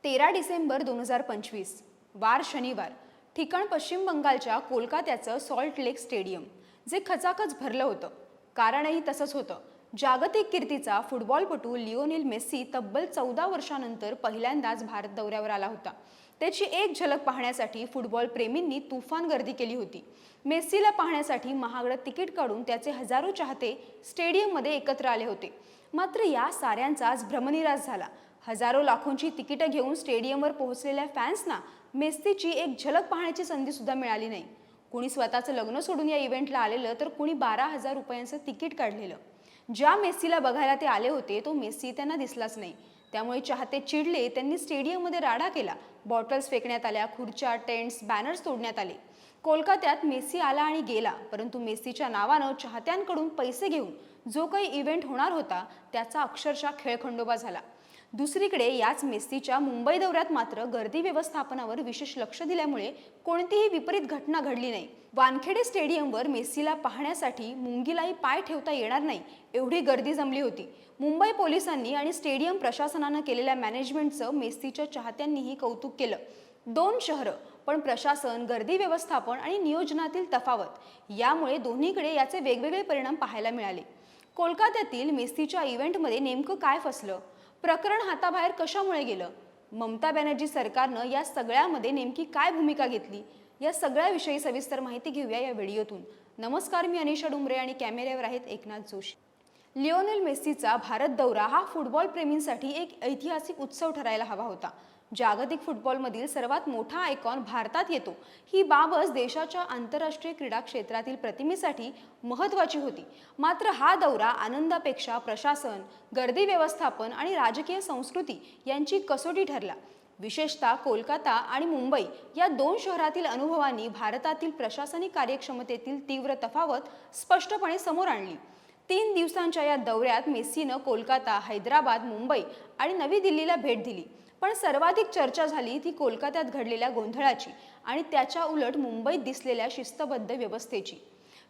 13 डिसेंबर 2025 वार शनिवार, ठिकाण पश्चिम बंगालच्या कोलकात्याचं सॉल्ट लेक स्टेडियम, जे खचाखच भरलं होतं. कारणही तसंच होतं. जागतिक कीर्तीचा फुटबॉलपटू लिओनेल मेस्सी तब्बल 14 वर्षांनंतर पहिल्यांदाच भारत दौऱ्यावर आला होता. त्याची एक झलक पाहण्यासाठी फुटबॉल प्रेमींनी तुफान गर्दी केली होती. मेस्सीला पाहण्यासाठी महागडं तिकीट काढून त्याचे हजारो चाहते स्टेडियममध्ये एकत्र आले होते. मात्र या साऱ्यांचा आज भ्रमनिरास झाला. हजारो लाखोंची तिकीटं घेऊन स्टेडियमवर पोहोचलेल्या फॅन्सना मेस्सीची एक झलक पाहण्याची संधी सुद्धा मिळाली नाही. कुणी स्वतःचं लग्न सोडून या इव्हेंटला आलेलं, तर कुणी 12,000 रुपयांचं तिकीट काढलेलं. ज्या मेस्सीला बघायला ते आले होते, तो मेस्सी त्यांना दिसलाच नाही. त्यामुळे चाहते चिडले. त्यांनी स्टेडियममध्ये राडा केला. बॉटल्स फेकण्यात आल्या, खुर्च्या, टेंट्स, बॅनर्स तोडण्यात आले. कोलकात्यात मेस्सी आला आणि गेला, परंतु मेस्सीच्या नावानं चाहत्यांकडून पैसे घेऊन जो काही इव्हेंट होणार होता, त्याचा अक्षरशः खेळखंडोबा झाला. दुसरीकडे याच मेस्सीच्या मुंबई दौऱ्यात मात्र गर्दी व्यवस्थापनावर विशेष लक्ष दिल्यामुळे कोणतीही विपरीत घटना घडली नाही. वानखेडे स्टेडियमवर मेस्सीला पाहण्यासाठी मुंगीलाही पाय ठेवता येणार नाही एवढी गर्दी जमली होती. मुंबई पोलिसांनी आणि स्टेडियम प्रशासनानं केलेल्या मॅनेजमेंटचं मेस्सीच्या चाहत्यांनीही कौतुक केलं. 2 शहरं, पण प्रशासन, गर्दी व्यवस्थापन आणि नियोजनातील तफावत, यामुळे दोन्हीकडे याचे वेगवेगळे परिणाम पाहायला मिळाले. कोलकात्यातील मेस्सीच्या इव्हेंटमध्ये नेमकं काय फसलं? प्रकरण हाताबाहेर कशामुळे गेलं? ममता बॅनर्जी सरकारनं या सगळ्यामध्ये नेमकी काय भूमिका घेतली? या सगळ्याविषयी सविस्तर माहिती घेऊया या व्हिडिओतून. नमस्कार, मी अनिशा डुमरे आणि कॅमेऱ्यावर आहेत एकनाथ जोशी. लिओनेल मेस्सीचा भारत दौरा हा फुटबॉल प्रेमींसाठी एक ऐतिहासिक उत्सव ठरायला हवा होता. जागतिक फुटबॉलमधील सर्वात मोठा आयकॉन भारतात येतो, ही बाबच देशाच्या आंतरराष्ट्रीय क्रीडा क्षेत्रातील प्रतिमेसाठी महत्त्वाची होती. मात्र हा दौरा आनंदापेक्षा प्रशासन, गर्दी व्यवस्थापन आणि राजकीय संस्कृती यांची कसोटी ठरला. विशेषतः कोलकाता आणि मुंबई या 2 शहरातील अनुभवांनी भारतातील प्रशासनिक कार्यक्षमतेतील तीव्र तफावत स्पष्टपणे समोर आणली. 3 दिवसांच्या या दौऱ्यात मेस्सीनं कोलकाता, हैदराबाद, मुंबई आणि नवी दिल्लीला भेट दिली. पण सर्वाधिक चर्चा झाली ती कोलकात्यात घडलेल्या गोंधळाची आणि त्याच्या उलट मुंबईत दिसलेल्या शिस्तबद्ध व्यवस्थेची.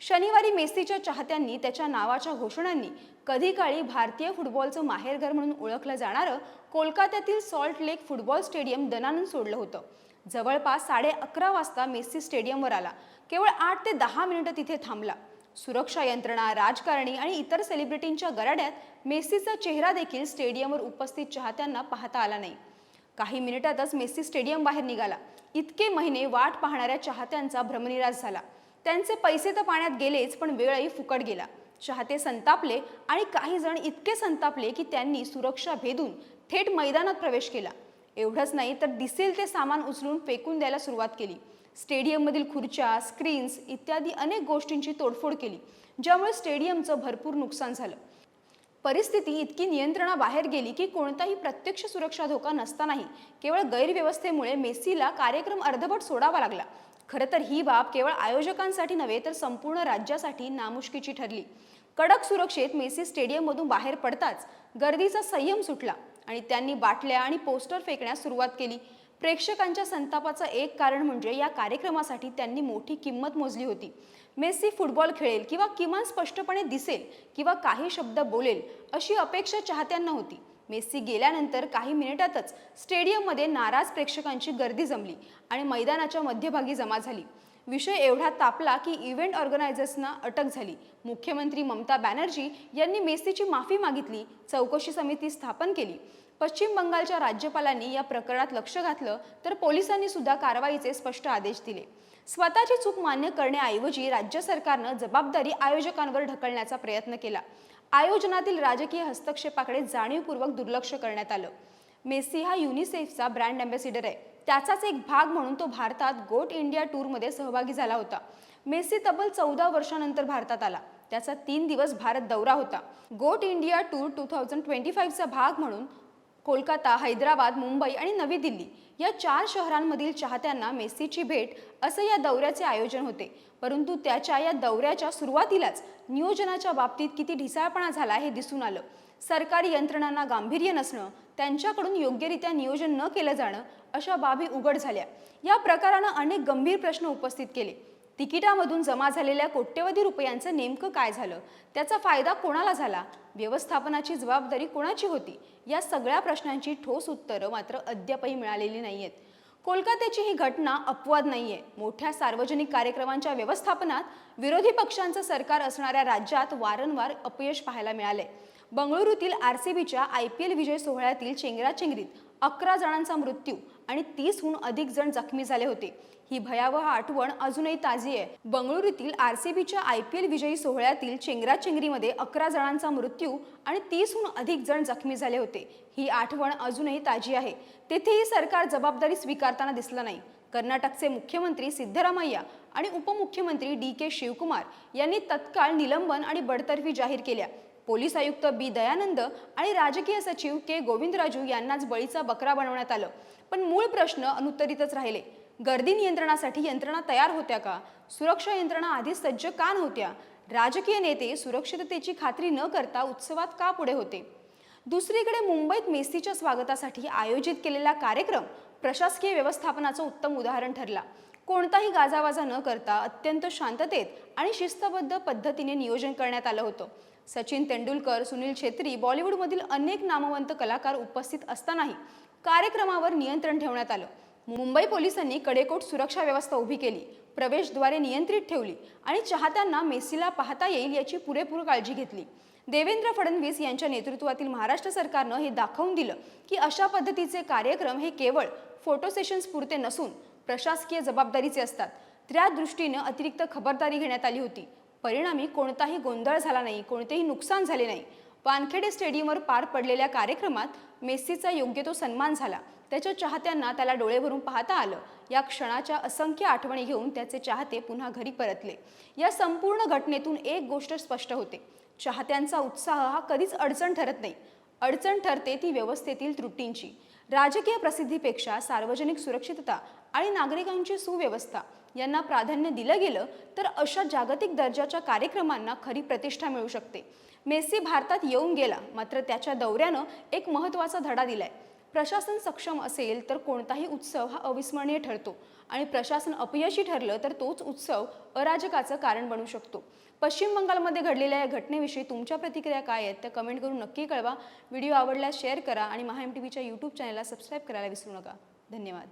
शनिवारी मेस्सीच्या चाहत्यांनी त्याच्या नावाच्या घोषणांनी कधी काळी भारतीय फुटबॉलचं माहेरघर म्हणून ओळखलं जाणारं कोलकात्यातील सॉल्ट लेक फुटबॉल स्टेडियम दणानून सोडलं होतं. जवळपास 11:30 वाजता मेस्सी स्टेडियमवर आला. केवळ 8 ते 10 मिनिटं तिथे थांबला. सुरक्षा यंत्रणा, राजकारणी आणि इतर सेलिब्रिटींच्या गराड्यात मेस्सीचा चेहरा देखील स्टेडियमवर उपस्थित चाहत्यांना पाहता आला नाही. काही मिनिटातच मेस्सी स्टेडियम बाहेर निघाला. इतके महिने वाट पाहणाऱ्या चाहत्यांचा भ्रमनिरास झाला. त्यांचे पैसे तर पाण्यात गेलेच, पण वेळही फुकट गेला. चाहते संतापले आणि काही जण इतके संतापले की त्यांनी सुरक्षा भेदून थेट मैदानात प्रवेश केला. एवढंच नाही, तर दिसेल ते सामान उचलून फेकून द्यायला सुरुवात केली. स्टेडियममधील खुर्च्या, स्क्रीन्स इत्यादी अनेक गोष्टींची तोडफोड केली, ज्यामुळे स्टेडियमचं भरपूर नुकसान झालं. परिस्थिती इतकी नियंत्रणाबाहेर गेली की कोणताही प्रत्यक्ष सुरक्षा धोका नसतानाही केवळ गैरव्यवस्थेमुळे मेस्सीला कार्यक्रम अर्धवट सोडावा लागला. खरं तर ही बाब केवळ आयोजकांसाठी नव्हे, तर संपूर्ण राज्यासाठी नामुष्कीची ठरली. कडक सुरक्षेत मेस्सी स्टेडियममधून बाहेर पडताच गर्दीचा संयम सुटला आणि त्यांनी बाटल्या आणि पोस्टर फेकण्यास सुरुवात केली. प्रेक्षकांच्या संतापाचं एक कारण म्हणजे या कार्यक्रमासाठी त्यांनी मोठी किंमत मोजली होती. मेस्सी फुटबॉल खेळेल किंवा किमान स्पष्टपणे दिसेल किंवा काही शब्द बोलेल अशी अपेक्षा चाहत्यांना होती. मेस्सी गेल्यानंतर काही मिनिटातच स्टेडियममध्ये नाराज प्रेक्षकांची गर्दी जमली आणि मैदानाच्या मध्यभागी जमा झाली. विषय एवढा तापला की इव्हेंट ऑर्गनायझर्सना अटक झाली. मुख्यमंत्री ममता बॅनर्जी यांनी मेस्सीची माफी मागितली. चौकशी समिती स्थापन केली. पश्चिम बंगालच्या राज्यपालांनी या प्रकरणात लक्ष घातलं, तर पोलिसांनी सुद्धा कारवाईचे स्पष्ट आदेश दिले. स्वतःची चूक मान्य करण्याऐवजी राज्य सरकारनं जबाबदारी आयोजकांवर ढकलण्याचा प्रयत्न केला. आयोजनातील राजकीय हस्तक्षेपाकडे जाणीवपूर्वक दुर्लक्ष करण्यात आलं. मेस्सी हा युनिसेफचा ब्रँड अँबॅसिडर आहे. त्याचाच एक भाग म्हणून तो भारतात गोट इंडिया टूरमध्ये सहभागी झाला होता. मेस्सी तब्बल 14 वर्षांनंतर भारतात आला. त्याचा 3 दिवस भारत दौरा होता. गोट इंडिया टूर 2025चा भाग म्हणून कोलकाता, हैदराबाद, मुंबई आणि नवी दिल्ली या 4 शहरांमधील चाहत्यांना मेस्सीची भेट असं या दौऱ्याचे आयोजन होते. परंतु त्याच्या या दौऱ्याच्या सुरुवातीलाच नियोजनाच्या बाबतीत किती ढिसाळपणा झाला हे दिसून आलं. सरकारी यंत्रणांना गांभीर्य नसणं, त्यांच्याकडून योग्यरित्या नियोजन न केलं जाणं अशा बाबी उघड झाल्या. या प्रकारानं अनेक गंभीर प्रश्न उपस्थित केले. तिकिटामधून जमा झालेल्या कोट्यवधी रुपयांचं नेमकं काय झालं, त्याचा फायदा कोणाला झाला, व्यवस्थापनाची जबाबदारी कोणाची होती, या सगळ्या प्रश्नांची ठोस उत्तरं मात्र अद्यापही मिळालेली नाहीयेत. कोलकात्याची ही घटना अपवाद नाहीये. मोठ्या सार्वजनिक कार्यक्रमांच्या व्यवस्थापनात विरोधी पक्षांचं सरकार असणाऱ्या राज्यात वारंवार अपयश पाहायला मिळाले. बंगळुरूतील आरसीबीच्या IPL विजय सोहळ्यातील चेंगराचेंगरीत 11 जणांचा मृत्यू आणि 30हून अधिक जण जखमी झाले होते. ही भयावह आठवण अजूनही ताजी आहे. बंगळुरूतील आरसीबीच्या IPL विजयी सोहळ्यातील चेंगराचेंगरीमध्ये 11 जणांचा मृत्यू आणि 30हून अधिक जण जखमी झाले होते. ही आठवण अजूनही ताजी आहे. तेथेही सरकार जबाबदारी स्वीकारताना दिसलं नाही. कर्नाटकचे मुख्यमंत्री सिद्धरामय्या आणि उपमुख्यमंत्री DK शिवकुमार यांनी तत्काळ निलंबन आणि बडतर्फी जाहीर केल्या. पोलीस आयुक्त B दयानंद आणि राजकीय सचिव K गोविंदराजू यांनाच बळीचा बकरा बनवण्यात आलं. पण मूळ प्रश्न अनुत्तरितच राहिले. गर्दी नियंत्रणासाठी यंत्रणा तयार होत्या का? सुरक्षा यंत्रणा आधीच सज्ज का नव्हत्या? राजकीय नेते सुरक्षिततेची खात्री न करता उत्सवात का पुढे होते? दुसरीकडे मुंबईत मेसीच्या स्वागतासाठी आयोजित केलेला कार्यक्रम प्रशासकीय व्यवस्थापनाचं उत्तम उदाहरण ठरला. कोणताही गाजावाजा न करता अत्यंत शांततेत आणि शिस्तबद्ध पद्धतीने नियोजन करण्यात आलं होतं. सचिन तेंडुलकर, सुनील छेत्री, बॉलिवूडमधील अनेक नामवंत कलाकार उपस्थित असतानाही कार्यक्रमावर नियंत्रण ठेवण्यात आलं. मुंबई पोलिसांनी कडेकोट सुरक्षा व्यवस्था उभी केली, प्रवेशद्वारे नियंत्रित ठेवली आणि चाहत्यांना मेसीला पाहता येईल याची पुरेपूर काळजी घेतली. देवेंद्र फडणवीस यांच्या नेतृत्वातील महाराष्ट्र सरकारनं हे दाखवून दिलं की अशा पद्धतीचे कार्यक्रम हे केवळ फोटो सेशन्स पुरते नसून प्रशासकीय जबाबदारीचे असतात. त्या दृष्टीनं अतिरिक्त खबरदारी घेण्यात आली होती. परिणामी कोणताही गोंधळ झाला नाही, कोणतेही नुकसान झाले नाही. वानखेडे स्टेडियमवर पार पडलेल्या कार्यक्रमात मेसीचा योग्य तो सन्मान झाला. त्याच्या चाहत्यांना त्याला डोळे भरून पाहता आलं. या क्षणाच्या असंख्य आठवणी घेऊन त्याचे चाहते पुन्हा घरी परतले. या संपूर्ण घटनेतून एक गोष्ट स्पष्ट होते: चाहत्यांचा उत्साह हा कधीच अडचण ठरत नाही. अडचण ठरते ती व्यवस्थेतील त्रुटींची. राजकीय प्रसिद्धीपेक्षा सार्वजनिक सुरक्षितता आणि नागरिकांची सुव्यवस्था यांना प्राधान्य दिलं गेलं तर अशा जागतिक दर्जाच्या कार्यक्रमांना खरी प्रतिष्ठा मिळू शकते. मेसी भारतात येऊन गेला, मात्र त्याच्या दौऱ्यानं एक महत्त्वाचा धडा दिलाय. प्रशासन सक्षम असेल तर कोणताही उत्सव हा अविस्मरणीय ठरतो आणि प्रशासन अपयशी ठरलं तर तोच उत्सव अराजकाचं कारण बनू शकतो. पश्चिम बंगालमध्ये घडलेल्या या घटनेविषयी तुमच्या प्रतिक्रिया काय आहेत त्या कमेंट करून नक्की कळवा. व्हिडिओ आवडल्यास शेअर करा आणि महाएमटीव्हीच्या YouTube चॅनलला सबस्क्राईब करायला विसरू नका. धन्यवाद.